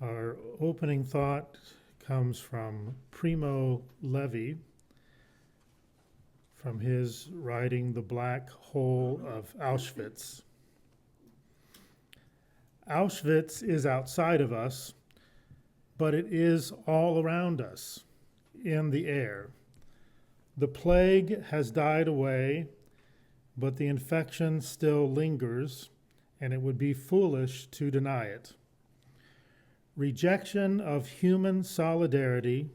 Our opening thought comes from Primo Levi, from his writing The Black Hole of Auschwitz. Auschwitz is outside of us, but it is all around us, in the air. The plague has died away, but the infection still lingers, and it would be foolish to deny it. Rejection of human solidarity,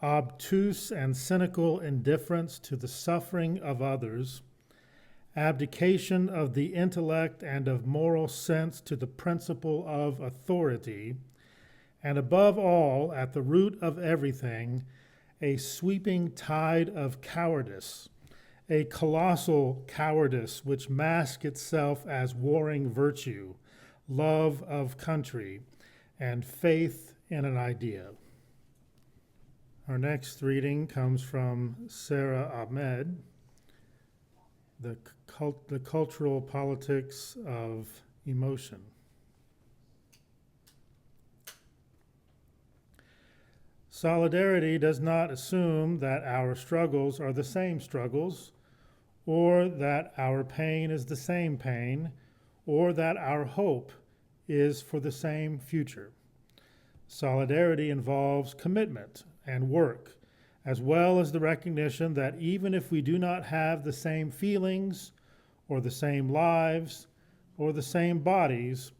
obtuse and cynical indifference to the suffering of others, abdication of the intellect and of moral sense to the principle of authority, and above all, at the root of everything, a sweeping tide of cowardice, a colossal cowardice which masks itself as warring virtue, love of country, and faith in an idea. Our next reading comes from Sarah Ahmed, The Cultural Politics of Emotion. Solidarity does not assume that our struggles are the same struggles, or that our pain is the same pain, or that our hope is for the same future. Solidarity involves commitment and work, as well as the recognition that even if we do not have the same feelings, or the same lives, or the same bodies,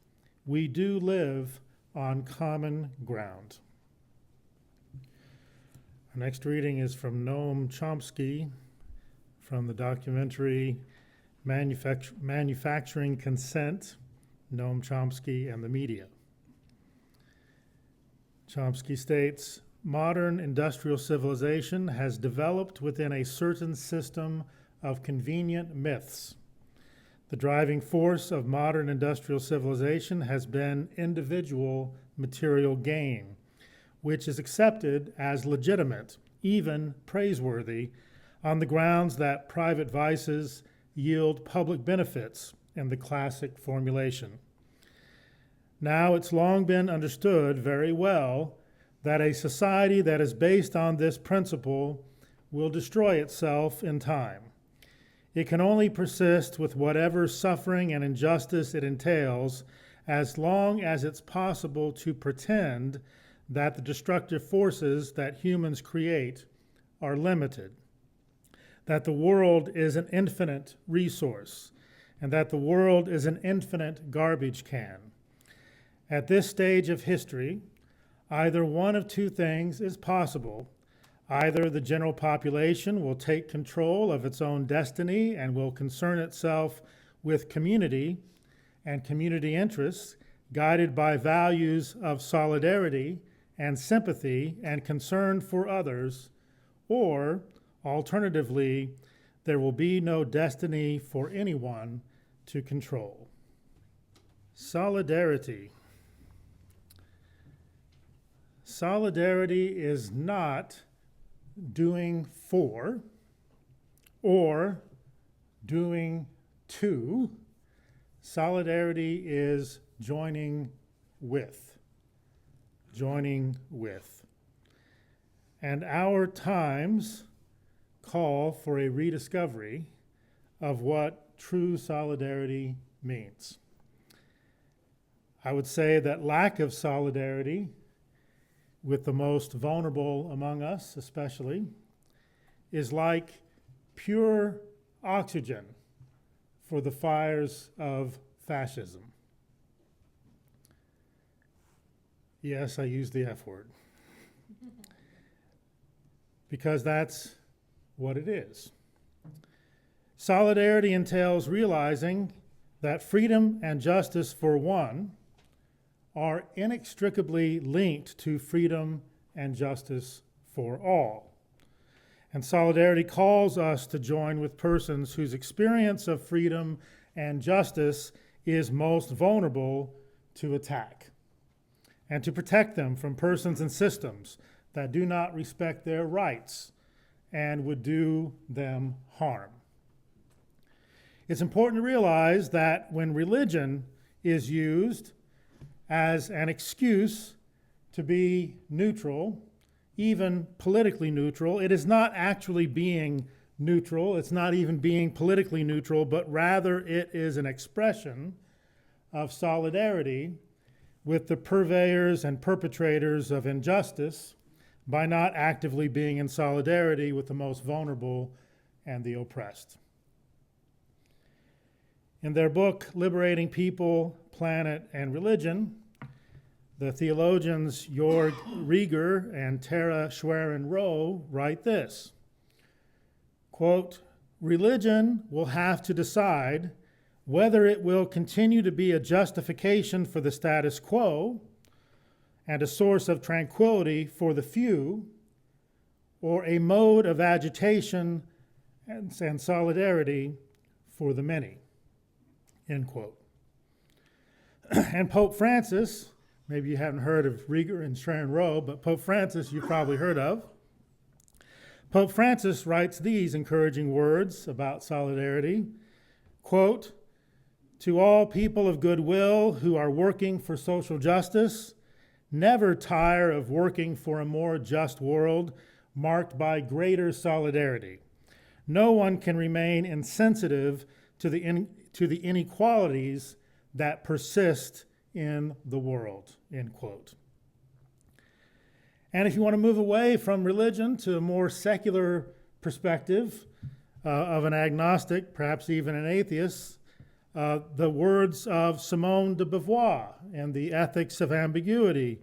we do live on common ground. Our next reading is from Noam Chomsky, from the documentary Manufacturing Consent, Noam Chomsky and the Media. Chomsky states, modern industrial civilization has developed within a certain system of convenient myths. The driving force of modern industrial civilization has been individual material gain, which is accepted as legitimate, even praiseworthy, on the grounds that private vices yield public benefits in the classic formulation. Now, it's long been understood very well that a society that is based on this principle will destroy itself in time. It can only persist with whatever suffering and injustice it entails, as long as it's possible to pretend that the destructive forces that humans create are limited, that the world is an infinite resource, and that the world is an infinite garbage can. At this stage of history, either one of two things is possible. Either the general population will take control of its own destiny and will concern itself with community and community interests, guided by values of solidarity and sympathy and concern for others, or alternatively, there will be no destiny for anyone to control. Solidarity. Solidarity is not doing for or doing to. Solidarity is joining with. Joining with. And our times call for a rediscovery of what true solidarity means. I would say that lack of solidarity with the most vulnerable among us, especially, is like pure oxygen for the fires of fascism. Yes, I use the F word. Because that's what it is. Solidarity entails realizing that freedom and justice for one are inextricably linked to freedom and justice for all. And solidarity calls us to join with persons whose experience of freedom and justice is most vulnerable to attack, and to protect them from persons and systems that do not respect their rights and would do them harm. It's important to realize that when religion is used as an excuse to be neutral, even politically neutral. It is not actually being neutral. It's not even being politically neutral, but rather it is an expression of solidarity with the purveyors and perpetrators of injustice by not actively being in solidarity with the most vulnerable and the oppressed. In their book, Liberating People, Planet, and Religion, the theologians Jörg Rieger and Tara Schwerin-Rowe write this, quote, "Religion will have to decide whether it will continue to be a justification for the status quo and a source of tranquility for the few, or a mode of agitation and solidarity for the many," end quote. And Pope Francis, maybe you haven't heard of Rieger and Schwerin-Rowe, but Pope Francis you've probably heard of. Pope Francis writes these encouraging words about solidarity, quote, "To all people of goodwill who are working for social justice, never tire of working for a more just world marked by greater solidarity. No one can remain insensitive to the inequalities that persist in the world," end quote. And if you want to move away from religion to a more secular perspective of an agnostic, perhaps even an atheist, the words of Simone de Beauvoir and the Ethics of Ambiguity,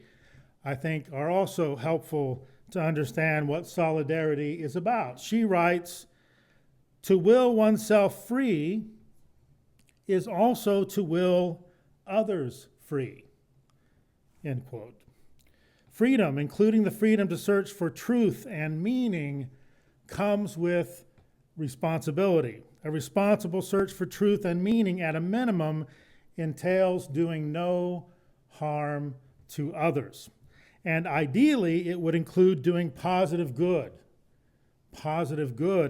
I think, are also helpful to understand what solidarity is about. She writes, "To will oneself free is also to will others free," end quote. Freedom, including the freedom to search for truth and meaning, comes with responsibility. A responsible search for truth and meaning, at a minimum, entails doing no harm to others. And ideally, it would include doing positive good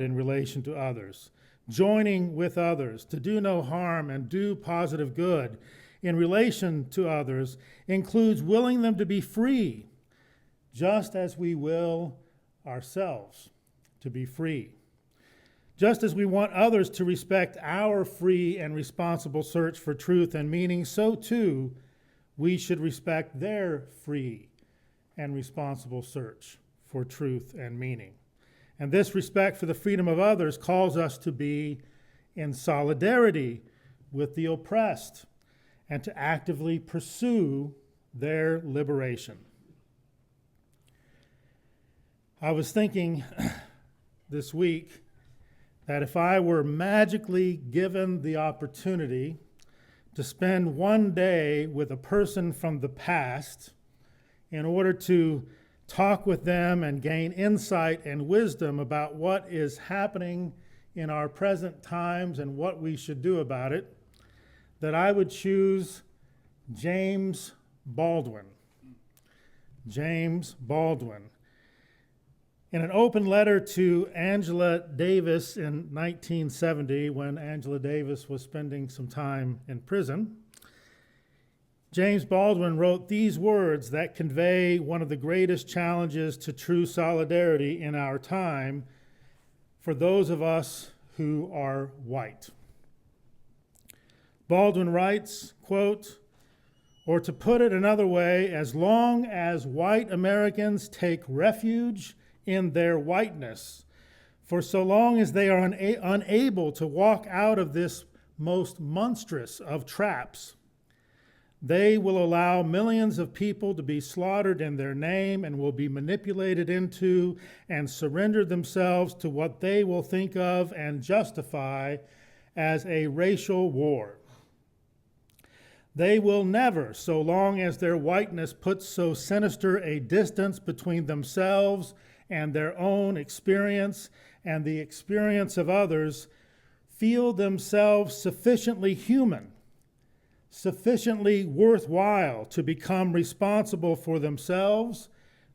in relation to others, joining with others to do no harm and do positive good in relation to others includes willing them to be free, just as we will ourselves to be free. Just as we want others to respect our free and responsible search for truth and meaning, so too we should respect their free and responsible search for truth and meaning. And this respect for the freedom of others calls us to be in solidarity with the oppressed and to actively pursue their liberation. I was thinking this week that if I were magically given the opportunity to spend one day with a person from the past in order to talk with them and gain insight and wisdom about what is happening in our present times and what we should do about it, that I would choose James Baldwin. James Baldwin. In an open letter to Angela Davis in 1970, when Angela Davis was spending some time in prison, James Baldwin wrote these words that convey one of the greatest challenges to true solidarity in our time for those of us who are white. Baldwin writes, quote, "Or to put it another way, as long as white Americans take refuge in their whiteness, for so long as they are unable to walk out of this most monstrous of traps, they will allow millions of people to be slaughtered in their name and will be manipulated into and surrender themselves to what they will think of and justify as a racial war. They will never, so long as their whiteness puts so sinister a distance between themselves and their own experience and the experience of others, feel themselves sufficiently human, sufficiently worthwhile to become responsible for themselves,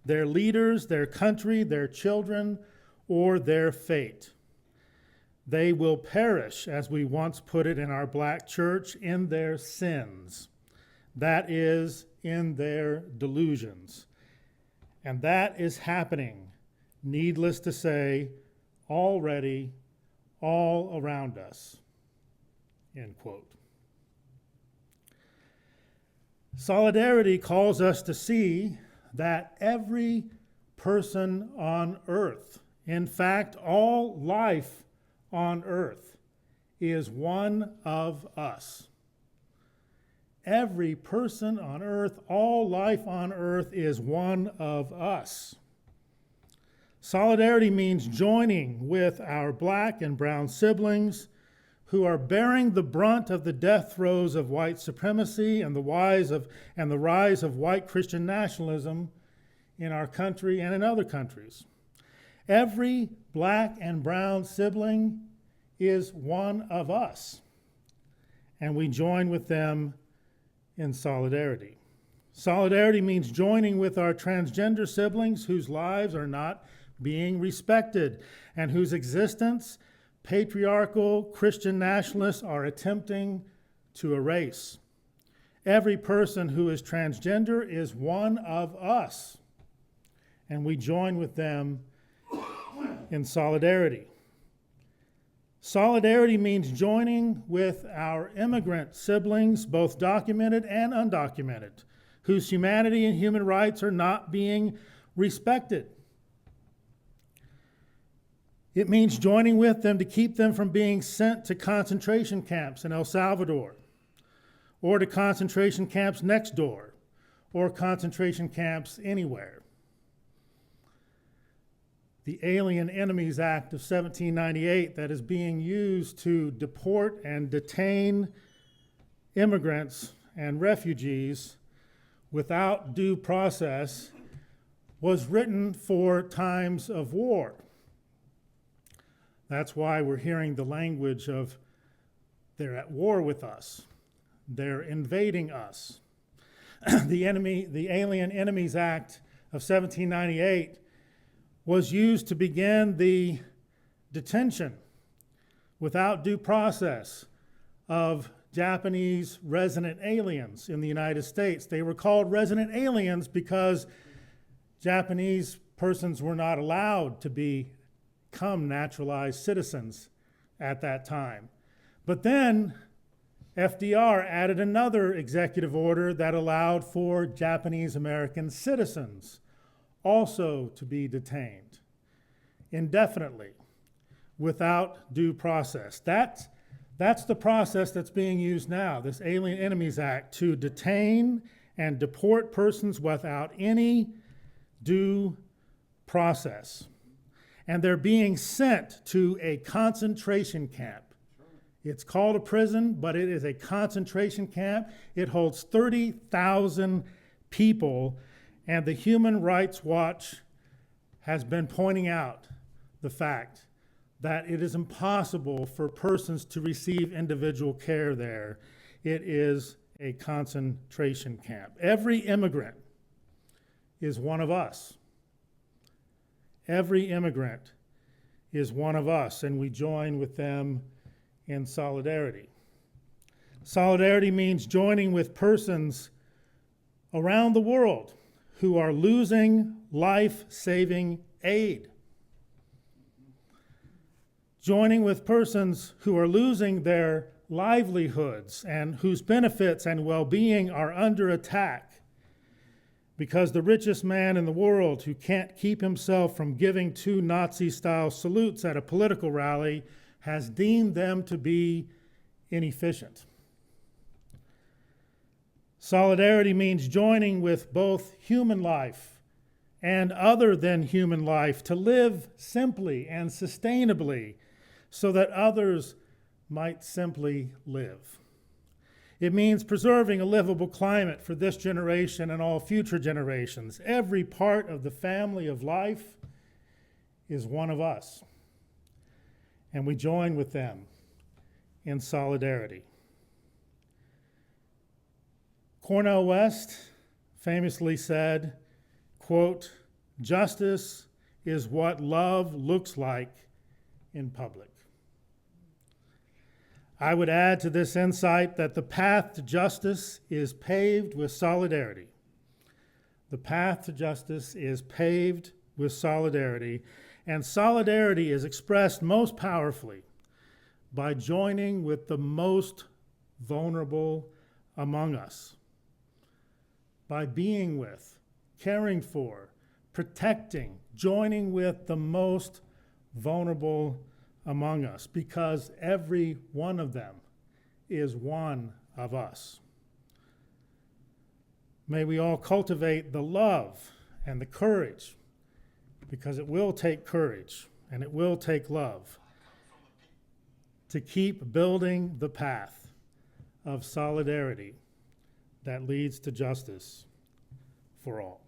their leaders, their country, their children, or their fate. They will perish, as we once put it in our black church, in their sins. That is, in their delusions. And that is happening, needless to say, already all around us. End quote. Solidarity calls us to see that every person on earth, in fact, all life on earth, is one of us. Every person on earth, all life on earth is one of us. Solidarity means joining with our black and brown siblings who are bearing the brunt of the death throes of white supremacy and the rise of white Christian nationalism in our country and in other countries. Every black and brown sibling is one of us, and we join with them in solidarity. Solidarity means joining with our transgender siblings whose lives are not being respected and whose existence patriarchal Christian nationalists are attempting to erase. Every person who is transgender is one of us, and we join with them in solidarity. Solidarity means joining with our immigrant siblings, both documented and undocumented, whose humanity and human rights are not being respected. It means joining with them to keep them from being sent to concentration camps in El Salvador, or to concentration camps next door, or concentration camps anywhere. The Alien Enemies Act of 1798 that is being used to deport and detain immigrants and refugees without due process was written for times of war. That's why we're hearing the language of they're at war with us. They're invading us. The Alien Enemies Act of 1798 was used to begin the detention without due process of Japanese resident aliens in the United States. They were called resident aliens because Japanese persons were not allowed to become naturalized citizens at that time. But then FDR added another executive order that allowed for Japanese American citizens also to be detained indefinitely without due process. That's the process that's being used now, this Alien Enemies Act, to detain and deport persons without any due process. And they're being sent to a concentration camp. It's called a prison, but it is a concentration camp. It holds 30,000 people, and the Human Rights Watch has been pointing out the fact that it is impossible for persons to receive individual care there. It is a concentration camp. Every immigrant is one of us. Every immigrant is one of us, and we join with them in solidarity. Solidarity means joining with persons around the world who are losing life-saving aid. Joining with persons who are losing their livelihoods and whose benefits and well-being are under attack because the richest man in the world who can't keep himself from giving 2 Nazi-style salutes at a political rally has deemed them to be inefficient. Solidarity means joining with both human life and other than human life to live simply and sustainably so that others might simply live. It means preserving a livable climate for this generation and all future generations. Every part of the family of life is one of us, and we join with them in solidarity. Cornel West famously said, quote, "Justice is what love looks like in public." I would add to this insight that the path to justice is paved with solidarity. The path to justice is paved with solidarity, and solidarity is expressed most powerfully by joining with the most vulnerable among us, by being with, caring for, protecting, joining with the most vulnerable among us, because every one of them is one of us. May we all cultivate the love and the courage, because it will take courage and it will take love to keep building the path of solidarity that leads to justice for all.